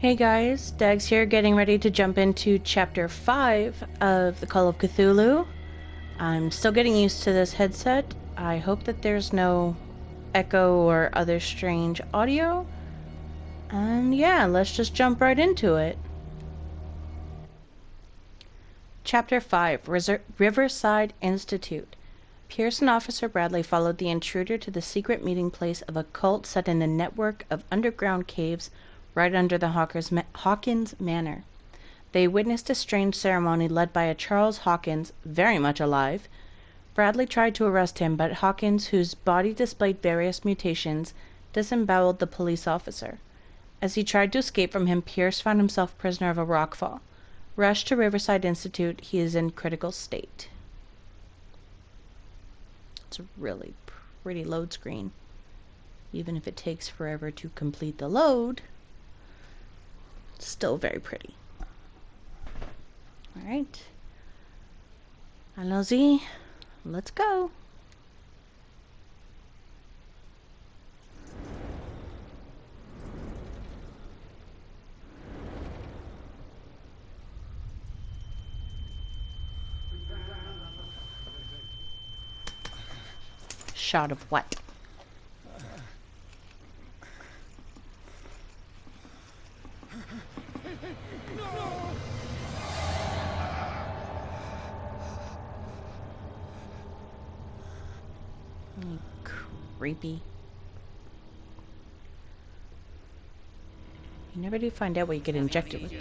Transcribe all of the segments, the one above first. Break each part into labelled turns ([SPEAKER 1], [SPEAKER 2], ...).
[SPEAKER 1] Hey guys, Daggz here, getting ready to jump into Chapter 5 of The Call of Cthulhu. I'm still getting used to this headset. I hope that there's no echo or other strange audio. And yeah, let's just jump right into it. Chapter 5, Riverside Institute. Pierce and Officer Bradley followed the intruder to the secret meeting place of a cult set in a network of underground caves right under the Hawkins Manor. They witnessed a strange ceremony led by a Charles Hawkins, very much alive. Bradley tried to arrest him, but Hawkins, whose body displayed various mutations, disemboweled the police officer. As he tried to escape from him, Pierce found himself prisoner of a rockfall. Rushed to Riverside Institute, he is in critical state. It's a really pretty load screen. Even if it takes forever to complete the load, it's still very pretty. Alright. Allons-y. Let's go. Shot of what? Creepy. You never do find out what you get injected with.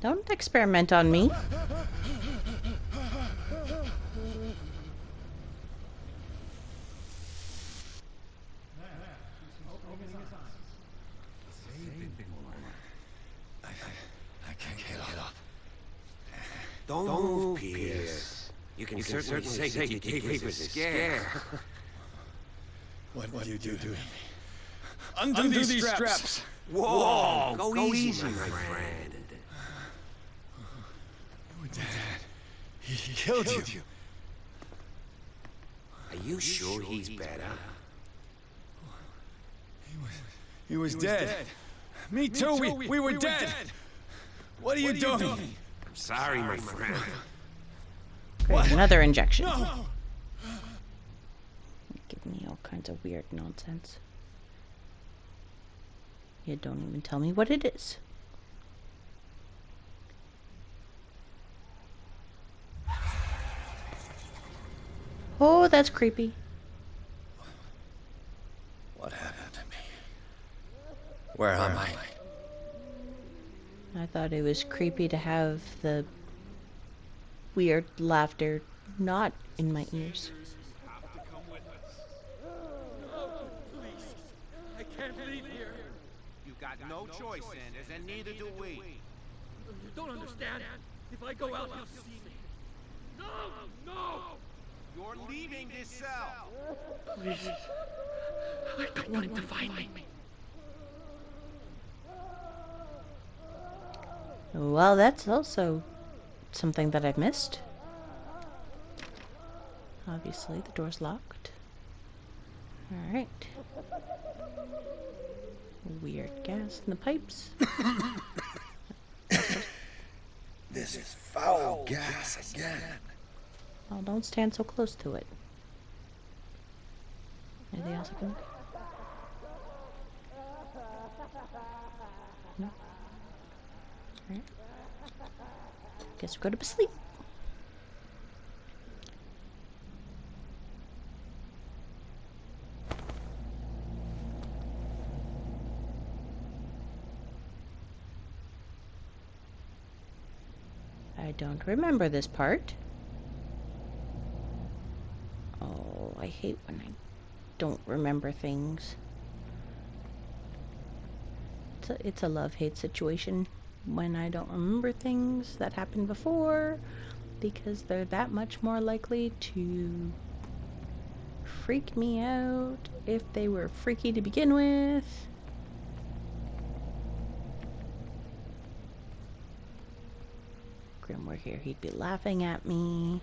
[SPEAKER 1] Don't experiment on me.
[SPEAKER 2] Don't move, Pierce. You can certainly say that you gave us a scare.
[SPEAKER 3] What will you do to me? Undo these straps!
[SPEAKER 2] Whoa! Go easy, my friend.
[SPEAKER 3] Your dad, he killed you.
[SPEAKER 2] Are you sure he's better?
[SPEAKER 3] He was dead. Me too, we were dead. What are you doing?
[SPEAKER 2] I'm sorry, my friend.
[SPEAKER 1] Great, another injection.
[SPEAKER 3] No!
[SPEAKER 1] Give me all kinds of weird nonsense. You don't even tell me what it is. Oh, that's creepy.
[SPEAKER 3] What happened to me? Where am I?
[SPEAKER 1] I thought it was creepy to have the weird laughter not in my ears.
[SPEAKER 4] I can't leave here.
[SPEAKER 5] You got no choice, Sanders, and neither do we.
[SPEAKER 4] You don't understand. If I go out, he'll see me. No! No!
[SPEAKER 5] You're leaving this cell.
[SPEAKER 4] Please. I don't want him to find me.
[SPEAKER 1] Well, that's also something that I've missed. Obviously, the door's locked. Alright. Weird gas in the pipes.
[SPEAKER 3] This is foul gas again.
[SPEAKER 1] Oh, don't stand so close to it. Anything else I can look at? No? Alright. Guess we'll go to sleep. I don't remember this part. Oh, I hate when I don't remember things. It's a love-hate situation when I don't remember things that happened before, because they're that much more likely to freak me out if they were freaky to begin with. Grim were here, he'd be laughing at me.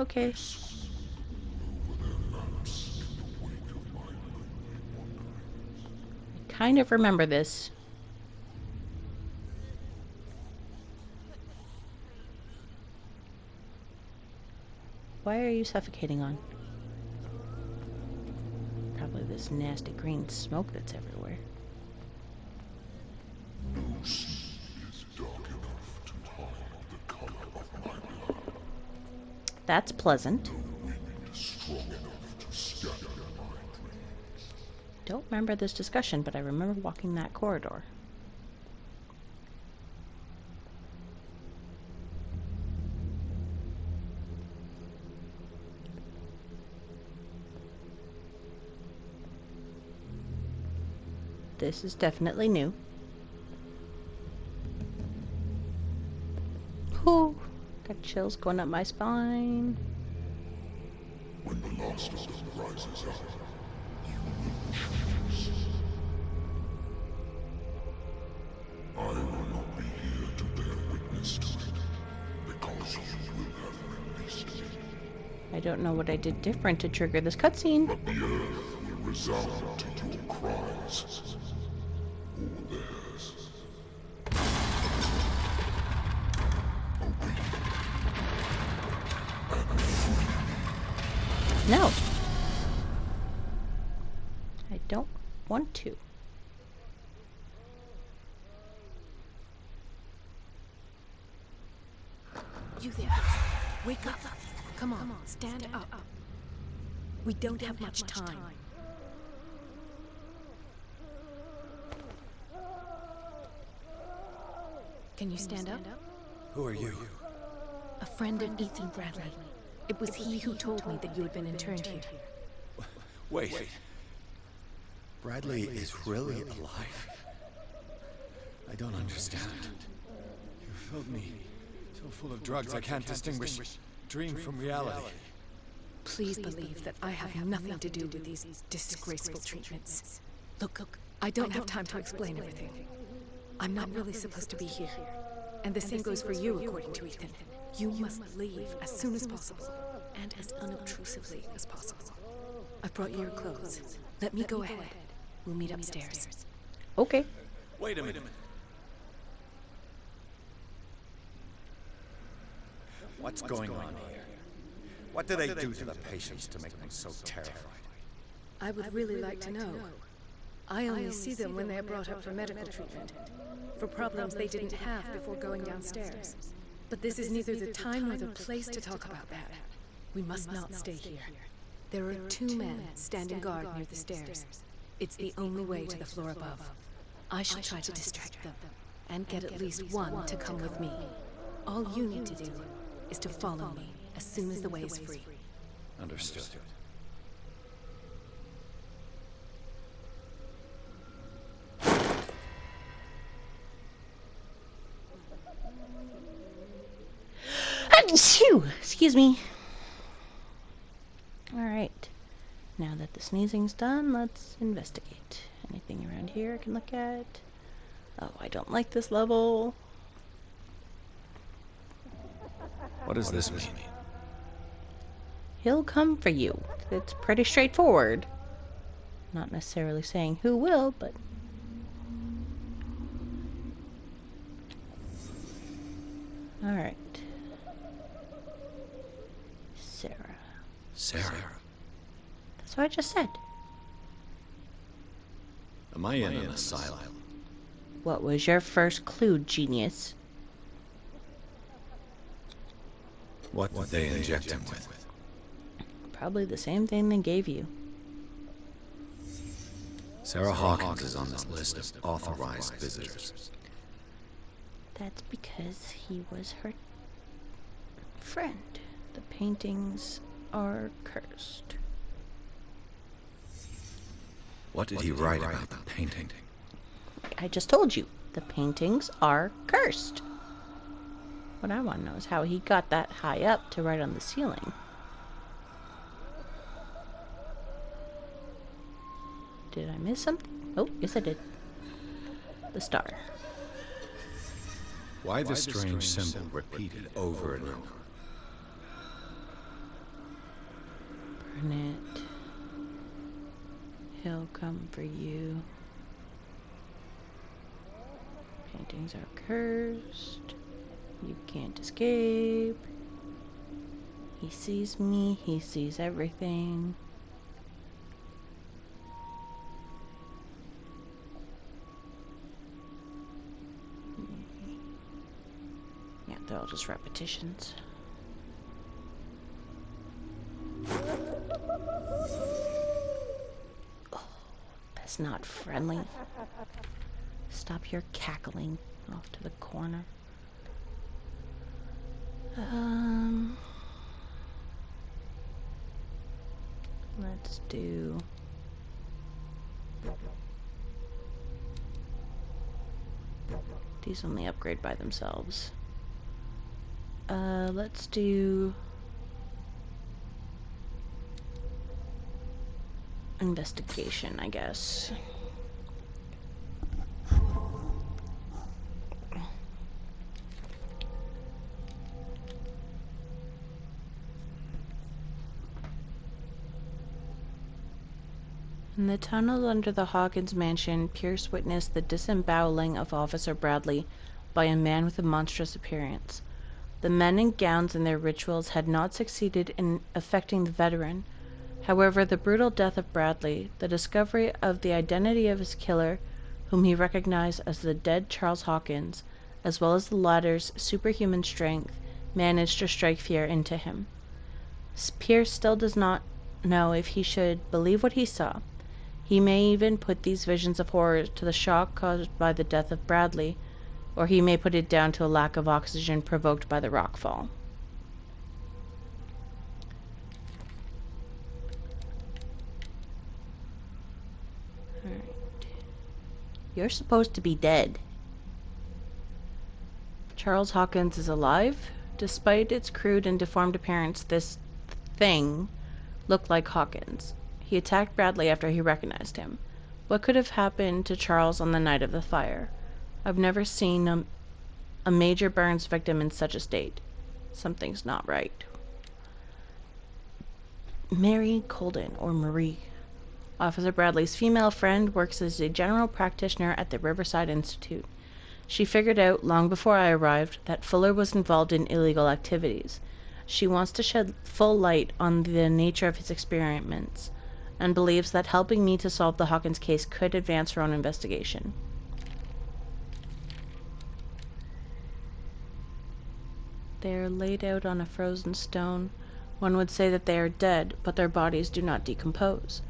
[SPEAKER 1] Okay. I kind of remember this. Why are you suffocating on? Probably this nasty green smoke that's everywhere.
[SPEAKER 6] No sea is dark enough to hide the color of my blood.
[SPEAKER 1] That's pleasant.
[SPEAKER 6] No wind strong enough to scatter my dreams.
[SPEAKER 1] Don't remember this discussion, but I remember walking that corridor. This is definitely new. Whew, got chills going up my spine.
[SPEAKER 6] When the last of them rises up, you will choose. I will not be here to bear witness to it, because you will have released me.
[SPEAKER 1] I don't know what I did different to trigger this cutscene.
[SPEAKER 6] But the earth will resound to your cries, or theirs.
[SPEAKER 1] No. I don't want to.
[SPEAKER 7] You there. Wake up. Come on, stand up. We don't have much time. Can you stand up?
[SPEAKER 3] Who are you?
[SPEAKER 7] A friend of Ethan Bradley. It was he who told me that you had been interned here.
[SPEAKER 3] Wait. Bradley is really alive? I don't understand. You filled me so full of drugs I can't distinguish dream from reality.
[SPEAKER 7] Please believe that I have nothing to do with these disgraceful treatments. Look, I don't have time to explain everything. I'm not really supposed to be here. And the same goes for you, according to Ethan. You must leave as soon as possible, and as unobtrusively as possible. I've brought you your clothes. Let me go ahead. We'll meet upstairs.
[SPEAKER 1] Okay.
[SPEAKER 3] Wait a minute.
[SPEAKER 8] What's going on here? What do they do to the patients to make them so terrified?
[SPEAKER 7] I would really like to know. I only see them when they are brought up for medical treatment, for problems they didn't have before going downstairs. But this is neither the time nor the place to talk about that. We must not stay here. There are 2 men standing guard near the stairs. It's the only way to the floor above. I shall try to distract them, and get at least one to come with me. All you need to do is to follow me as soon as the way is free.
[SPEAKER 8] Understood.
[SPEAKER 1] Phew! Excuse me. Alright. Now that the sneezing's done, let's investigate. Anything around here I can look at? Oh, I don't like this level.
[SPEAKER 8] What does this mean?
[SPEAKER 1] He'll come for you. It's pretty straightforward. Not necessarily saying who will, but... Alright.
[SPEAKER 8] Sarah.
[SPEAKER 1] That's what I just said.
[SPEAKER 8] Am I in an asylum?
[SPEAKER 1] What was your first clue, genius?
[SPEAKER 8] What did they inject him with?
[SPEAKER 1] Probably the same thing they gave you.
[SPEAKER 8] Sarah Hawkins is on this list of authorized visitors.
[SPEAKER 1] That's because he was her friend. The paintings are cursed.
[SPEAKER 8] What did he write about the painting?
[SPEAKER 1] I just told you. The paintings are cursed. What I want to know is how he got that high up to write on the ceiling. Did I miss something? Oh, yes I did. The star.
[SPEAKER 8] Why the strange symbol repeated over and over?
[SPEAKER 1] Darn it. He'll come for you. Paintings are cursed. You can't escape. He sees me. He sees everything. Yeah, they're all just repetitions. Oh, that's not friendly. Stop your cackling off to the corner. Let's do... These only upgrade by themselves. Let's do... Investigation, I guess. In the tunnel under the Hawkins mansion, Pierce witnessed the disemboweling of Officer Bradley by a man with a monstrous appearance. The men in gowns and their rituals had not succeeded in affecting the veteran. However, the brutal death of Bradley, the discovery of the identity of his killer, whom he recognized as the dead Charles Hawkins, as well as the latter's superhuman strength, managed to strike fear into him. Pierce still does not know if he should believe what he saw. He may even put these visions of horror to the shock caused by the death of Bradley, or he may put it down to a lack of oxygen provoked by the rockfall. Alright. You're supposed to be dead. Charles Hawkins is alive. Despite its crude and deformed appearance, this thing looked like Hawkins. He attacked Bradley after he recognized him. What could have happened to Charles on the night of the fire? I've never seen a major burns victim in such a state. Something's not right. Mary Colden, or Marie. Officer Bradley's female friend works as a general practitioner at the Riverside Institute. She figured out, long before I arrived, that Fuller was involved in illegal activities. She wants to shed full light on the nature of his experiments, and believes that helping me to solve the Hawkins case could advance her own investigation. They are laid out on a frozen stone. One would say that they are dead, but their bodies do not decompose.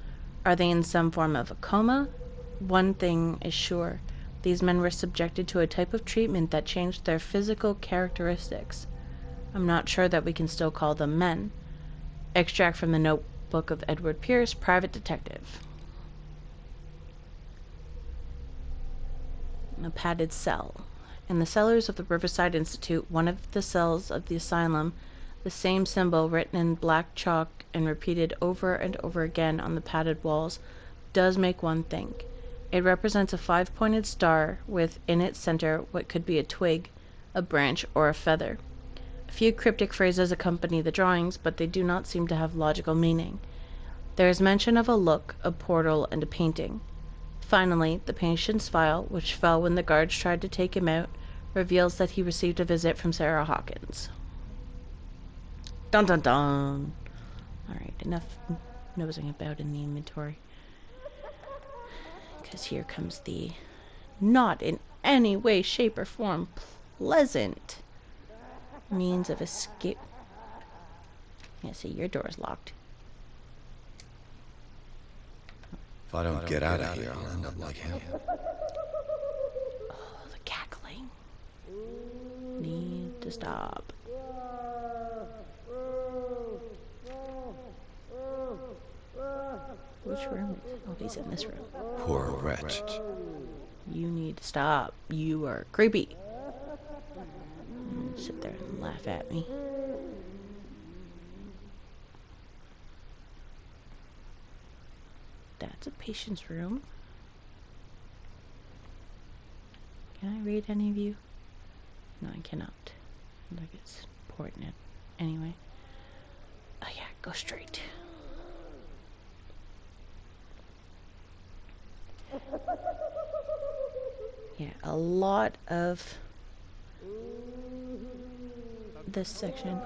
[SPEAKER 1] Are they in some form of a coma? One thing is sure. These men were subjected to a type of treatment that changed their physical characteristics. I'm not sure that we can still call them men. Extract from the notebook of Edward Pierce, private detective. A padded cell. In the cellars of the Riverside Institute, one of the cells of the Asylum, the same symbol written in black chalk and repeated over and over again on the padded walls, does make one think. It represents a 5-pointed star with, in its center, what could be a twig, a branch, or a feather. A few cryptic phrases accompany the drawings, but they do not seem to have logical meaning. There is mention of a look, a portal, and a painting. Finally, the patient's file, which fell when the guards tried to take him out, reveals that he received a visit from Sarah Hawkins. Dun dun dun! Alright, enough nosing about in the inventory. Because here comes the not in any way, shape, or form pleasant means of escape. Yeah, see, your door's locked.
[SPEAKER 3] If I don't get out of here, I'll end up like him.
[SPEAKER 1] Oh, the cackling. Need to stop. Which room? Oh, he's in this room.
[SPEAKER 3] Poor wretch.
[SPEAKER 1] You need to stop. You are creepy. Sit there and laugh at me. That's a patient's room. Can I read any of you? No, I cannot. Like it's important. Anyway. Oh yeah, go straight. Yeah, a lot of this section.
[SPEAKER 3] I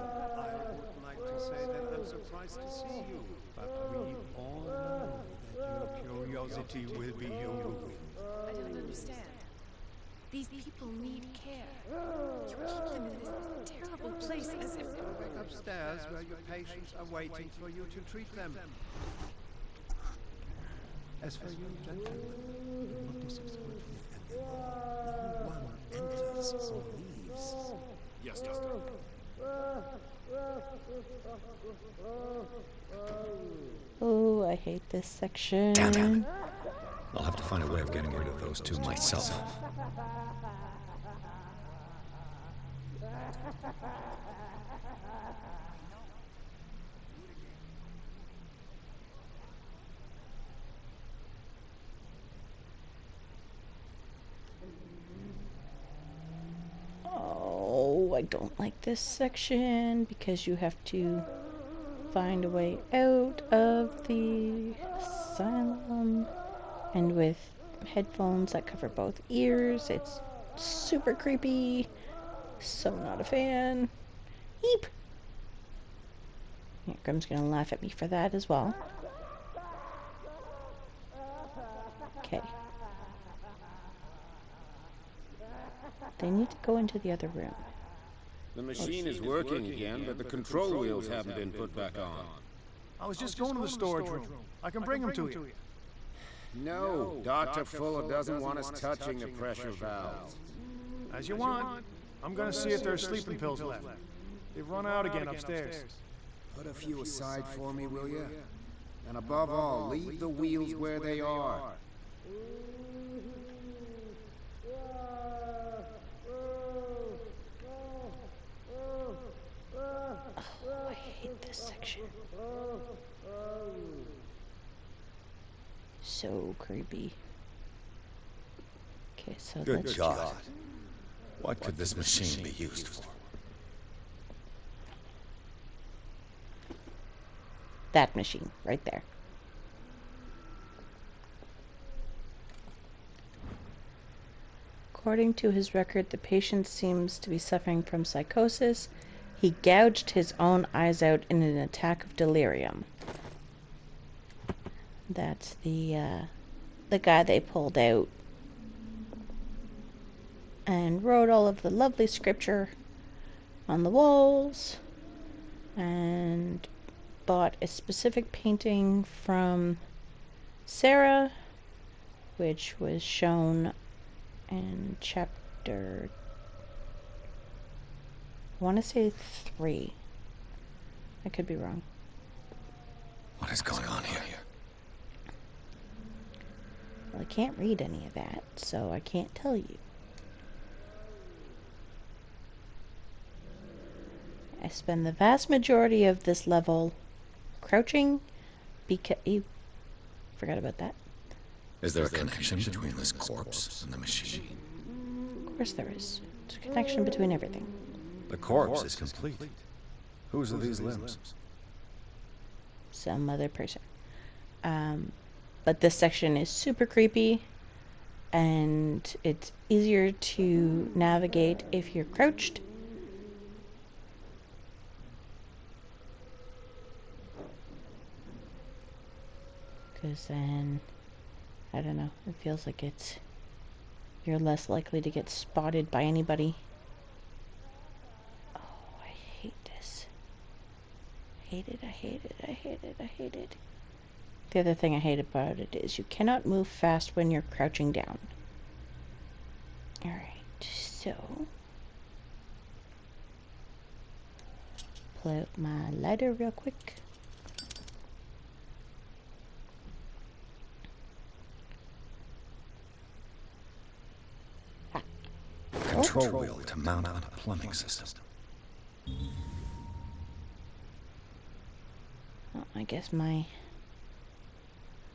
[SPEAKER 3] would like to say that I'm surprised to see you, but we all know that your curiosity will be your ruin.
[SPEAKER 7] I don't understand. These people need care. You keep them in this terrible place as if...
[SPEAKER 3] Go back upstairs where your patients are waiting for you to treat them. As for you, gentlemen, do not disappoint me anymore. No one enters or leaves.
[SPEAKER 8] Yes, Doctor.
[SPEAKER 1] Oh, I hate this section.
[SPEAKER 8] Damn it. I'll have to find a way of getting rid of those two myself.
[SPEAKER 1] Oh, I don't like this section because you have to find a way out of the asylum, and with headphones that cover both ears, it's super creepy. So not a fan. Eep! Yeah, Grim's gonna laugh at me for that as well. Okay. They need to go into the other room.
[SPEAKER 9] The machine is working again, but the control wheels haven't been put back on.
[SPEAKER 3] I was just going to the storage room. I can bring them to you.
[SPEAKER 9] No, Dr. Fuller doesn't want us touching the pressure valves.
[SPEAKER 3] As you want. I'm going to see if there's sleeping pills left. They've run out again upstairs.
[SPEAKER 9] Put a few aside for me, will you? And above all, leave the wheels where they are.
[SPEAKER 1] Oh, I hate this section. So creepy. Okay, so
[SPEAKER 8] Good
[SPEAKER 1] let's
[SPEAKER 8] God. What could this machine be used for?
[SPEAKER 1] that machine right there. According to his record, the patient seems to be suffering from psychosis. He gouged his own eyes out in an attack of delirium. That's the guy they pulled out and wrote all of the lovely scripture on the walls and bought a specific painting from Sarah, which was shown in chapter, I want to say 3. I could be wrong.
[SPEAKER 8] What is going on here?
[SPEAKER 1] Well, I can't read any of that, so I can't tell you. I spend the vast majority of this level crouching because... forgot about that.
[SPEAKER 8] Is there a connection between this corpse and the machine?
[SPEAKER 1] Of course there is. There's a connection between everything.
[SPEAKER 8] The corpse is complete. Whose are these limbs?
[SPEAKER 1] Some other person. But this section is super creepy, and it's easier to navigate if you're crouched. Because then, I don't know, it feels like you're less likely to get spotted by anybody. Oh, I hate this. I hate it, I hate it, I hate it, I hate it. The other thing I hate about it is you cannot move fast when you're crouching down. Alright, so... pull out my lighter real quick.
[SPEAKER 8] Control wheel to mount on a plumbing system.
[SPEAKER 1] Well, I guess my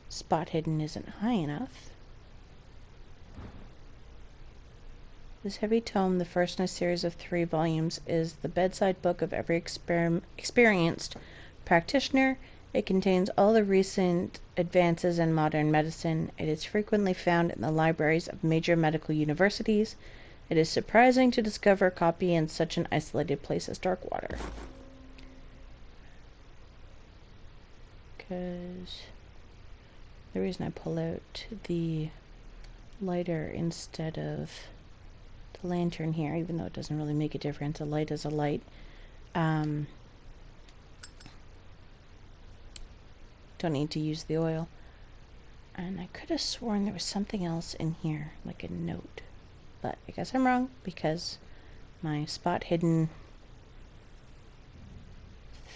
[SPEAKER 1] spot hidden isn't high enough. This heavy tome, the first in a series of 3 volumes, is the bedside book of every experienced practitioner It contains all the recent advances in modern medicine. It is frequently found in the libraries of major medical universities. It is surprising to discover a copy in such an isolated place as Darkwater. Because the reason I pull out the lighter instead of the lantern here, even though it doesn't really make a difference, a light is a light. Don't need to use the oil. And I could have sworn there was something else in here, like a note. But I guess I'm wrong, because my spot hidden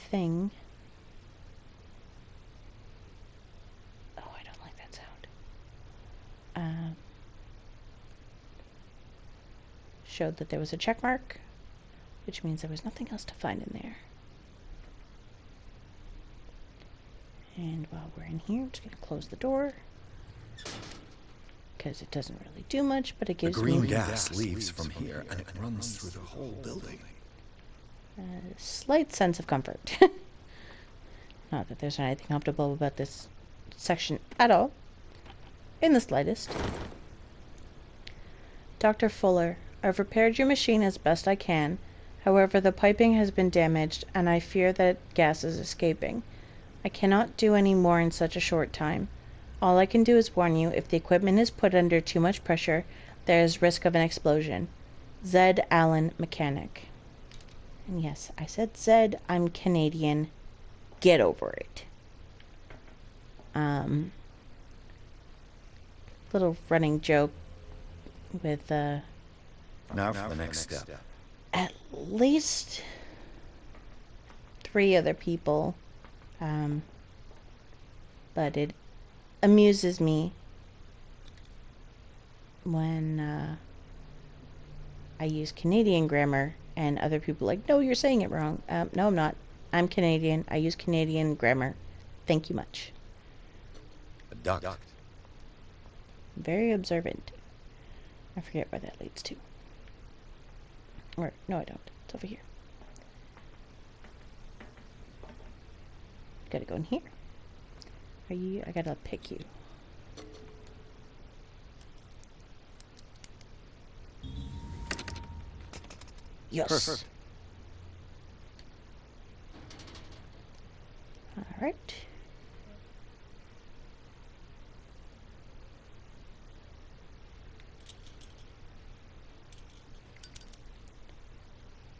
[SPEAKER 1] thing... Oh, I don't like that sound. Showed that there was a check mark, which means there was nothing else to find in there. And while we're in here, I'm just going to close the door. Because it doesn't really do much, but it gives me...
[SPEAKER 3] The green gas leaves from here, and it runs through the whole building.
[SPEAKER 1] A slight sense of comfort. Not that there's anything comfortable about this section at all. In the slightest. Dr. Fuller, I've repaired your machine as best I can. However, the piping has been damaged, and I fear that gas is escaping. I cannot do any more in such a short time. All I can do is warn you, if the equipment is put under too much pressure, there is risk of an explosion. Zed Allen, mechanic. And yes, I said Zed, I'm Canadian. Get over it. Little running joke with,
[SPEAKER 3] Now for the next step.
[SPEAKER 1] At least 3 other people. But it amuses me when I use Canadian grammar and other people are like, no, you're saying it wrong. No, I'm not. I'm Canadian. I use Canadian grammar. Thank you much.
[SPEAKER 3] A duct.
[SPEAKER 1] Very observant. I forget where that leads to. Or, no, I don't. It's over here. Gotta go in here. Are you? I gotta pick you. Yes.
[SPEAKER 3] Perfect.
[SPEAKER 1] All right.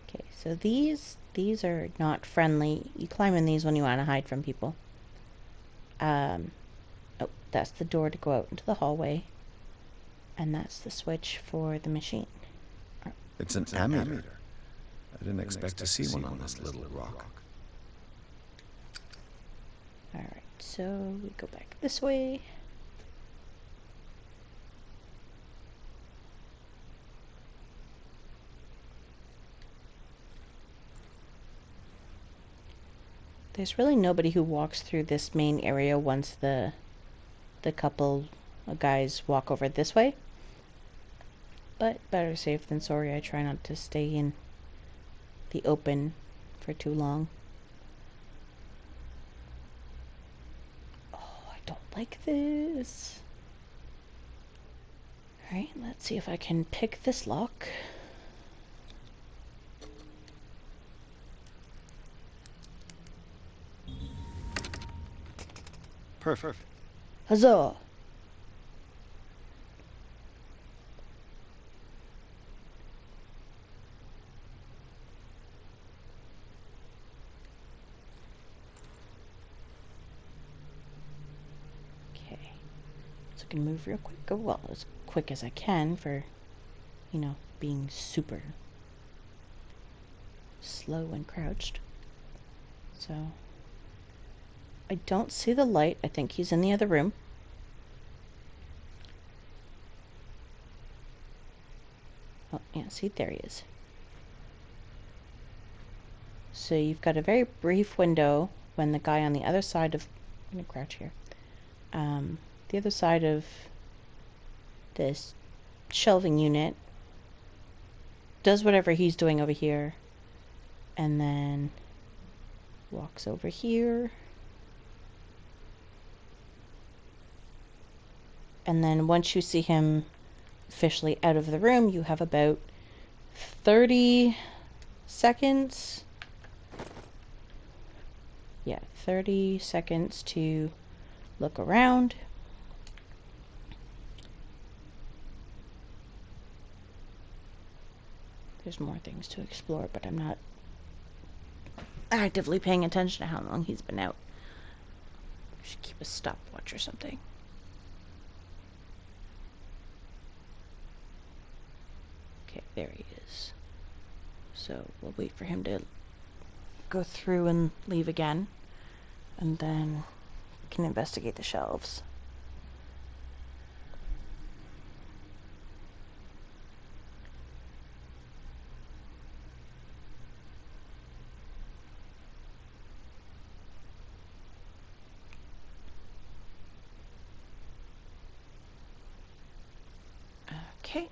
[SPEAKER 1] Okay, so these are not friendly. You climb in these when you want to hide from people. Oh, that's the door to go out into the hallway. And that's the switch for the machine.
[SPEAKER 3] It's an ammeter. I didn't expect to see one on this little rock.
[SPEAKER 1] Alright, so we go back this way. There's really nobody who walks through this main area once the couple of guys walk over this way. But better safe than sorry. I try not to stay in the open for too long. Oh, I don't like this. Alright, let's see if I can pick this lock.
[SPEAKER 3] Perfect.
[SPEAKER 1] Huzzah! Okay. So I can move real quick. Go well, as quick as I can for, you know, being super slow and crouched. So I don't see the light. I think he's in the other room. Oh, yeah, see, there he is. So you've got a very brief window when the guy on the other side of... I'm going to crouch here. The other side of this shelving unit does whatever he's doing over here. And then walks over here. And then once you see him officially out of the room, you have about 30 seconds. Yeah, 30 seconds to look around. There's more things to explore, but I'm not actively paying attention to how long he's been out. I should keep a stopwatch or something. Okay, there he is. So we'll wait for him to go through and leave again, and then we can investigate the shelves. Okay.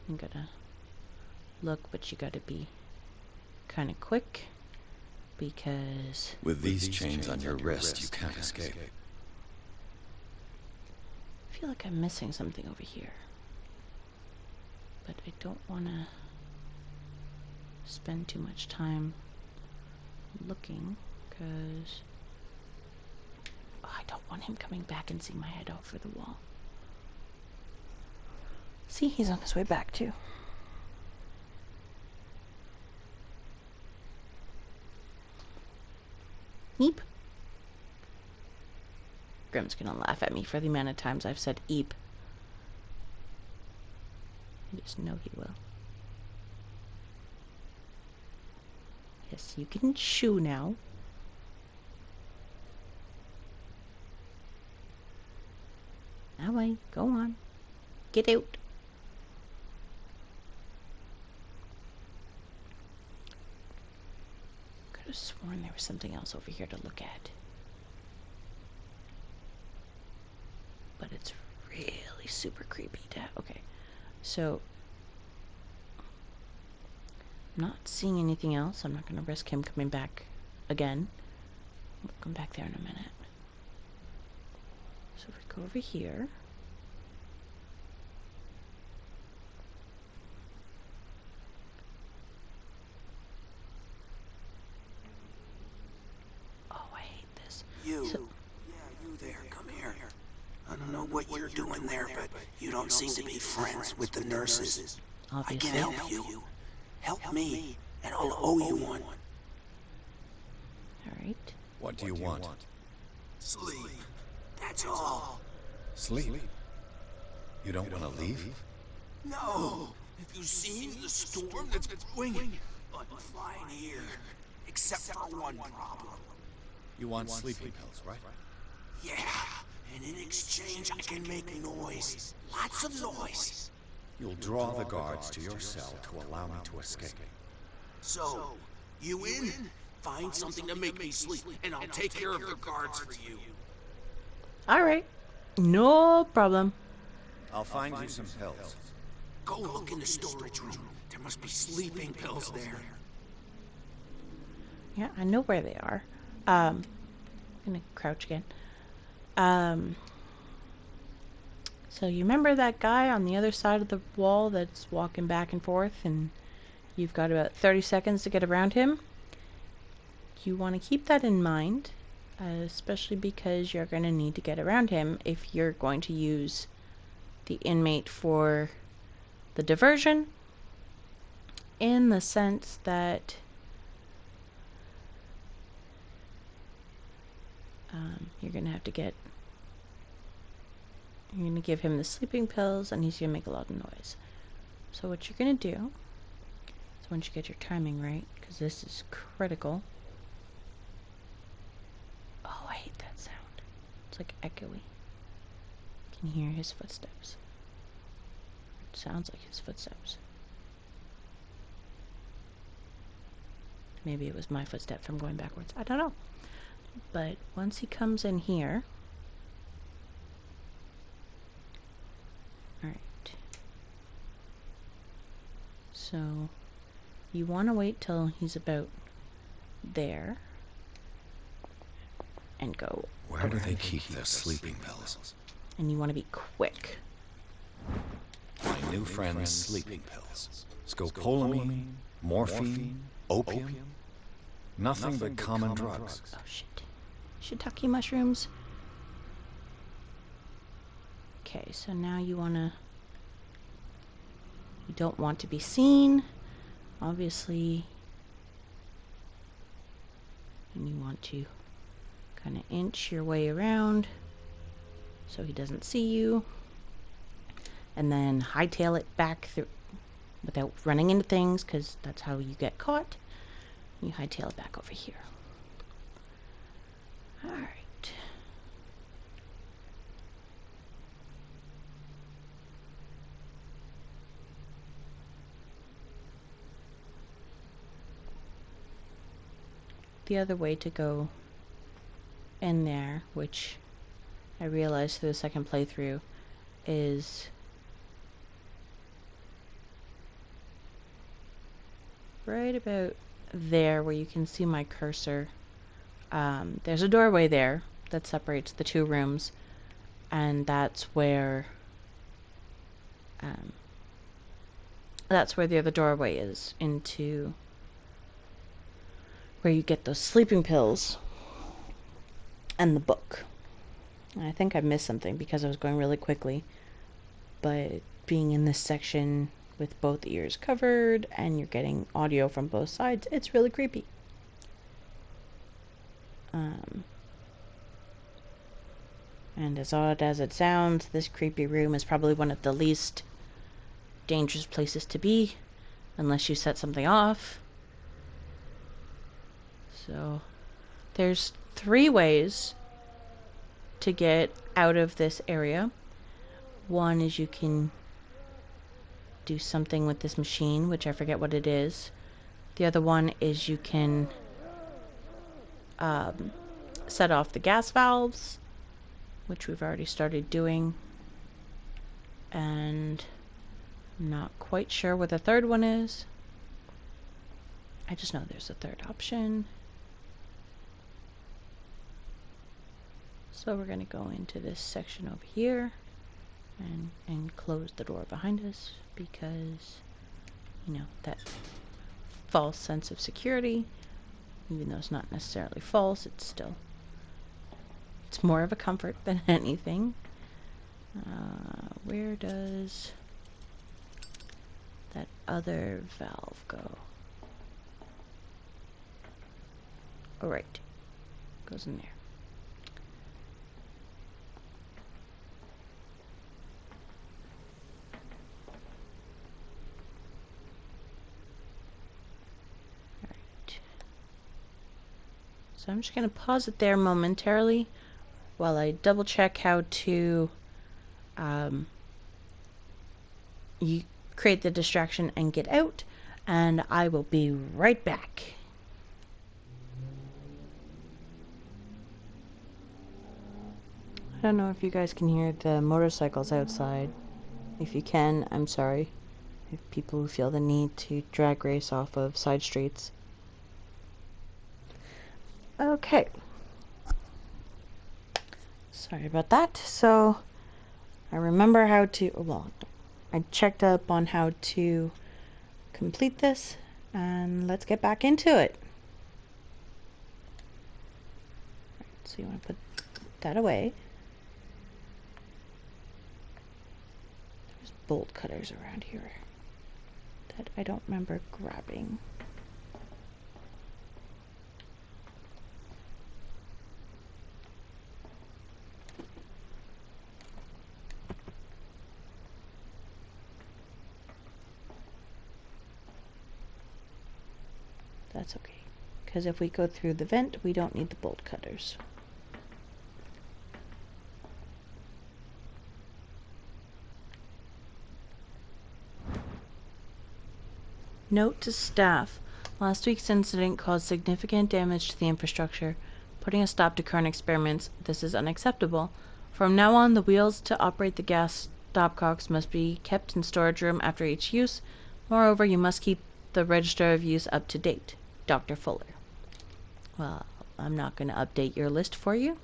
[SPEAKER 1] I'm gonna look, but you gotta be kind of quick, because
[SPEAKER 3] With these chains on your wrist, you can't escape.
[SPEAKER 1] I feel like I'm missing something over here. But I don't want to spend too much time looking, because I don't want him coming back and seeing my head over the wall. See, he's on his way back too. Eep. Grim's gonna laugh at me for the amount of times I've said eep. I just know he will. Yes, you can shoo now. That way, go on. Get out. Could have sworn there was something else over here to look at. But it's really super creepy to have. Okay, so I'm not seeing anything else. I'm not going to risk him coming back again. We'll come back there in a minute. So if we go over here. Oh, I hate this.
[SPEAKER 2] You. Yeah, you there. Come here. I don't know what you're doing there, but you don't seem to be friends with the nurses.
[SPEAKER 1] Obviously.
[SPEAKER 2] I can help you. Help me, and I'll owe you one.
[SPEAKER 1] Alright.
[SPEAKER 3] What do you want?
[SPEAKER 2] Sleep. That's all.
[SPEAKER 3] Sleep? You don't want to leave?
[SPEAKER 2] No. Have you seen the storm that's brewing? I'm fine here. Except for one problem.
[SPEAKER 3] You want sleeping pills, right?
[SPEAKER 2] Yeah. And in exchange, I can make noise. Lots of noise.
[SPEAKER 8] You'll draw the guards to your cell to allow me to escape.
[SPEAKER 2] So, you in? Find something to make me sleep, and I'll take care of the guards for you.
[SPEAKER 1] Alright. No problem.
[SPEAKER 8] I'll find you some pills.
[SPEAKER 2] Go look in the storage room. There must be sleeping pills there.
[SPEAKER 1] Yeah, I know where they are. I'm gonna crouch again. So you remember that guy on the other side of the wall that's walking back and forth, and you've got about 30 seconds to get around him? You want to keep that in mind, especially because you're going to need to get around him if you're going to use the inmate for the diversion, in the sense that you're going to have to get, you're going to give him the sleeping pills, and he's going to make a lot of noise. So what you're going to do is, once you get your timing right, because this is critical. Oh, I hate that sound. It's like echoey. You can hear his footsteps. It sounds like his footsteps. Maybe it was my footstep from going backwards. I don't know. But once he comes in here... Alright. So, you want to wait till he's about there. and go.
[SPEAKER 8] Where do they keep their sleeping pills?
[SPEAKER 1] And you want to be quick.
[SPEAKER 8] My new friend's sleeping pills. Scopolamine, morphine, opium. Nothing but common drugs.
[SPEAKER 1] Oh shit. Shiitake mushrooms. Okay, so now you don't want to be seen, obviously. And you want to kind of inch your way around so he doesn't see you. And then hightail it back through without running into things, because that's how you get caught. You hightail it back over here. Alright. The other way to go in there, which I realized through the second playthrough, is right about there where you can see my cursor. There's a doorway there that separates the two rooms, and that's where the other doorway is, into where you get those sleeping pills and the book. And I think I missed something because I was going really quickly, but being in this section with both ears covered and you're getting audio from both sides, it's really creepy. And as odd as it sounds, this creepy room is probably one of the least dangerous places to be, unless you set something off. So there's 3 ways to get out of this area. One is you can do something with this machine, which I forget what it is. The other one is you can set off the gas valves, which we've already started doing. And I'm not quite sure what the third one is. I just know there's a third option. So we're going to go into this section over here and close the door behind us, because, you know, that false sense of security, even though it's not necessarily false, it's more of a comfort than anything. Where does that other valve go? Oh, right. Goes in there. So I'm just going to pause it there momentarily while I double check how to you create the distraction and get out, and I will be right back. I don't know if you guys can hear the motorcycles outside. If you can, I'm sorry. If people who feel the need to drag race off of side streets. Okay. Sorry about that. So, I remember how to, well, I checked up on how to complete this, and let's get back into it. Right, so you want to put that away. There's bolt cutters around here that I don't remember grabbing. That's okay, because if we go through the vent, we don't need the bolt cutters. Note to staff. Last week's incident caused significant damage to the infrastructure, putting a stop to current experiments. This is unacceptable. From now on, the wheels to operate the gas stopcocks must be kept in storage room after each use. Moreover, you must keep the register of use up to date. Dr. Fuller. Well, I'm not going to update your list for you.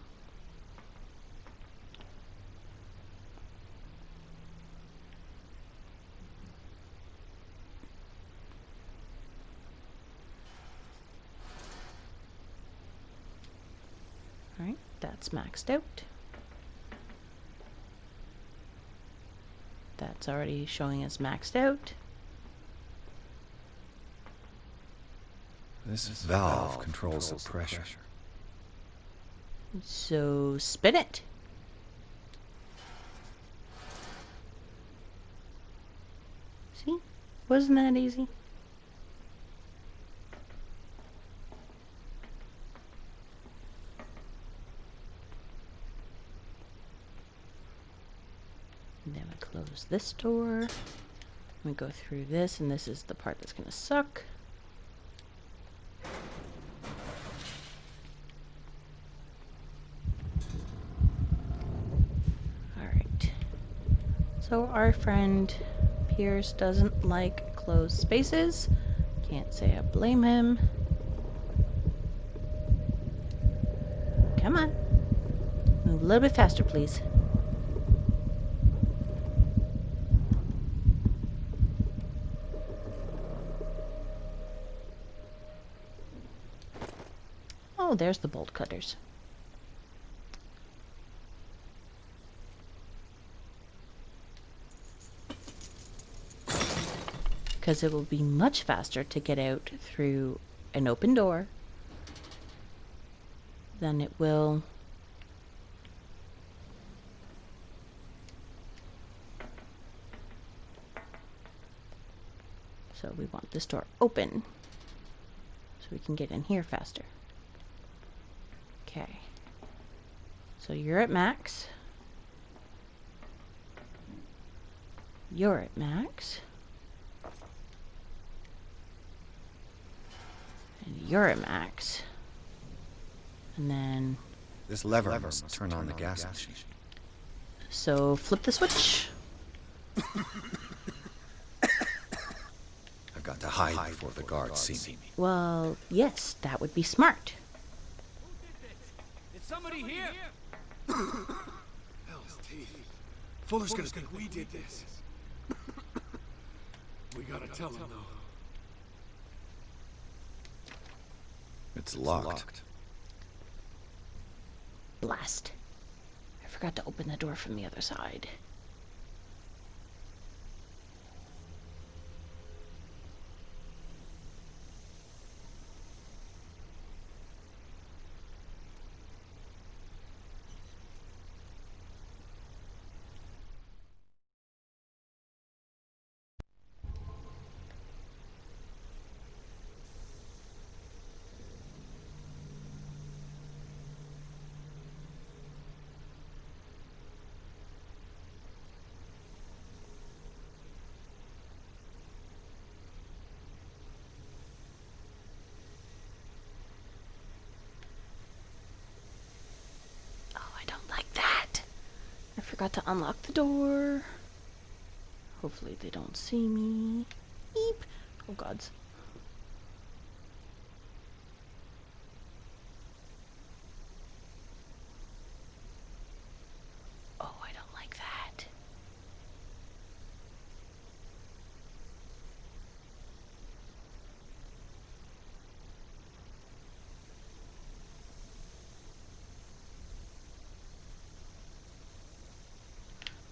[SPEAKER 1] Alright, that's maxed out. That's already showing as maxed out.
[SPEAKER 8] This valve controls the pressure.
[SPEAKER 1] So spin it. See? Wasn't that easy? And then we close this door. We go through this, and this is the part that's going to suck. Alright. So our friend Pierce doesn't like closed spaces. Can't say I blame him. Come on. Move a little bit faster, please. Oh, there's the bolt cutters. Because it will be much faster to get out through an open door than it will so we want this door open so we can get in here faster. Okay, so you're at max. You're at max. And you're at max. And then...
[SPEAKER 8] This lever must turn on the gas machine.
[SPEAKER 1] So flip the switch.
[SPEAKER 8] I've got to hide before the guards see me.
[SPEAKER 1] Well, yes, that would be smart.
[SPEAKER 4] Is somebody here?
[SPEAKER 2] Hell's teeth. Fuller's gonna think we did this. We gotta tell him, though.
[SPEAKER 8] It's locked.
[SPEAKER 1] Blast. I forgot to open the door from the other side. Forgot to unlock the door. Hopefully they don't see me. Beep. Oh gods. Oh, I don't like that.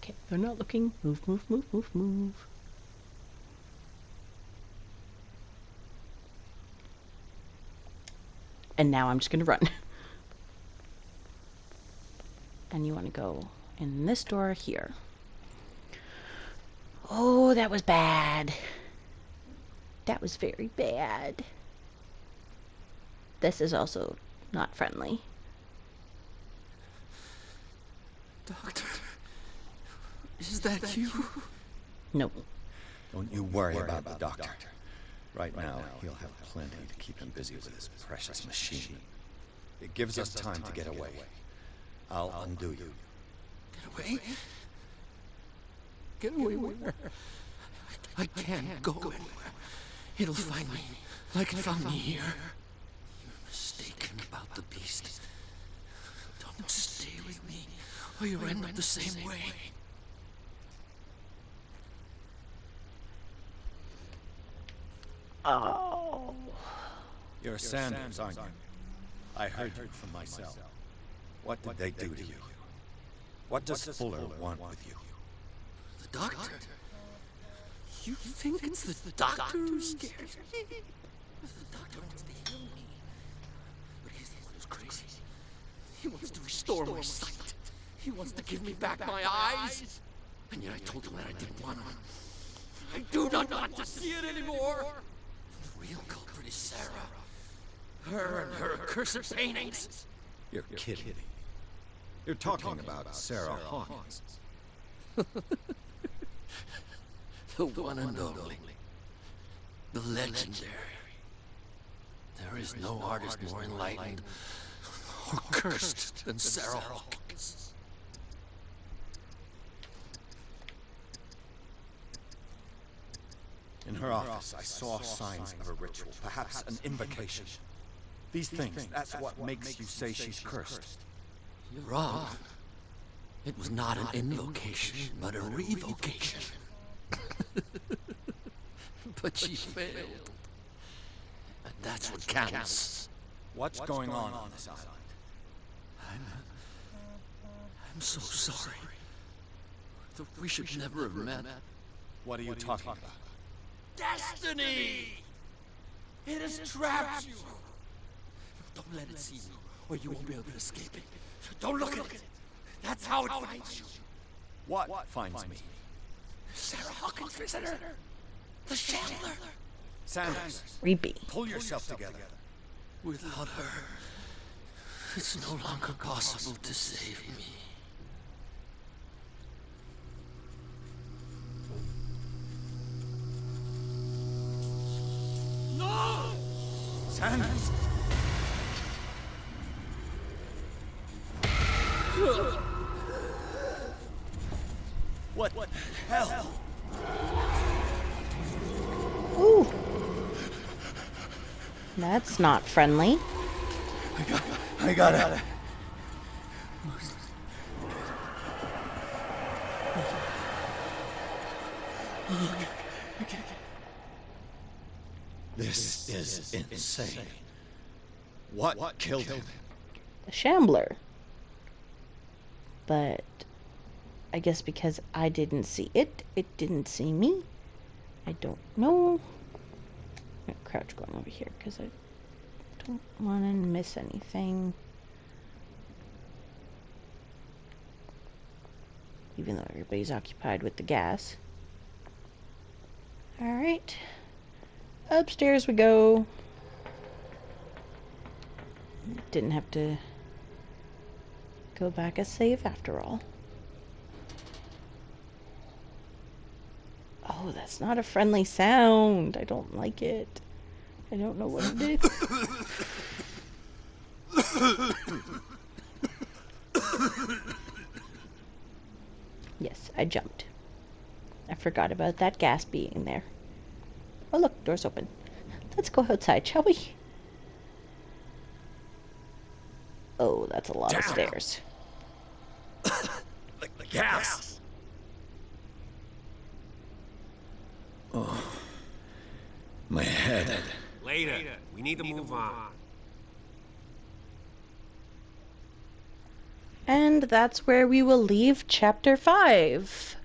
[SPEAKER 1] Okay, they're not looking. Move, move, move, move, move. And now I'm just gonna run. And you want to go in this door here. Oh, that was bad. That was very bad. This is also not friendly.
[SPEAKER 3] Doctor, is that you?
[SPEAKER 1] No.
[SPEAKER 8] Don't you worry about the doctor. Right now, he'll have plenty to keep him busy with his precious machine. It gives us time to get away. I'll undo you.
[SPEAKER 3] Get away? Get away where? I can't go anywhere. It'll find me, like it found me here. You're mistaken about the people.
[SPEAKER 4] or you end up the same way.
[SPEAKER 1] Oh.
[SPEAKER 8] You're Sanders, aren't you? I heard you from my cell. What did they do to you? What does Fuller want with you?
[SPEAKER 4] The doctor? You think it's the doctor who scares me? The doctor wants to heal me. But he's the one who's crazy. He wants to restore my sight. He wants to give me back my eyes. And yet I told him that I didn't want them. I do not want to see it anymore. The real culprit is Sarah. Her and her accursed paintings.
[SPEAKER 8] You're kidding me. You're talking about Sarah Hawkins.
[SPEAKER 4] The one and only. The legendary. There is no artist more enlightened or cursed than Sarah Hawkins.
[SPEAKER 8] In her office, I saw signs of a ritual, perhaps an invocation. These things, that's what makes you say she's cursed.
[SPEAKER 4] You're wrong. It was not an invocation, but a revocation. But she failed. And that's what counts.
[SPEAKER 8] What's going on this island?
[SPEAKER 4] I'm so sorry. We should never have met.
[SPEAKER 8] What are you talking about?
[SPEAKER 4] Destiny! It has trapped you. Don't let it see you, or you won't be able to escape it. Don't look at it. That's how it finds you.
[SPEAKER 8] What finds me?
[SPEAKER 4] Sarah Hawkins' visitor. The Shambler.
[SPEAKER 8] Sanders,
[SPEAKER 1] Creepy.
[SPEAKER 8] pull yourself together.
[SPEAKER 4] Without her, it's no longer possible to save me. No!
[SPEAKER 8] Sanders! What the hell?
[SPEAKER 1] Ooh. That's not friendly.
[SPEAKER 8] I gotta. This is insane. What killed him?
[SPEAKER 1] The Shambler. But I guess because I didn't see it, it didn't see me. I don't know. I'm gonna crouch going over here because I don't want to miss anything. Even though everybody's occupied with the gas. Alright. Upstairs we go. Didn't have to go back a save after all. Oh, that's not a friendly sound. I don't like it. I don't know what it is. Yes, I jumped. I forgot about that gas being there. Oh look, door's open. Let's go outside, shall we? Oh, that's a lot of stairs.
[SPEAKER 8] The gas! Oh, my head.
[SPEAKER 5] Later. We need to move on.
[SPEAKER 1] And that's where we will leave chapter 5.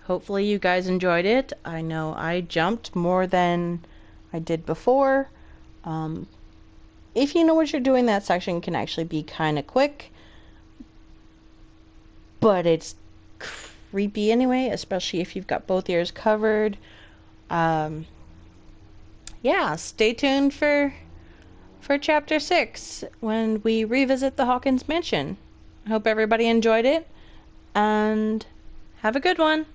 [SPEAKER 1] Hopefully you guys enjoyed it. I know I jumped more than I did before. If you know what you're doing, that section can actually be kind of quick. But it's creepy anyway, especially if you've got both ears covered. Yeah, stay tuned for chapter 6 when we revisit the Hawkins mansion. I hope everybody enjoyed it, and have a good one.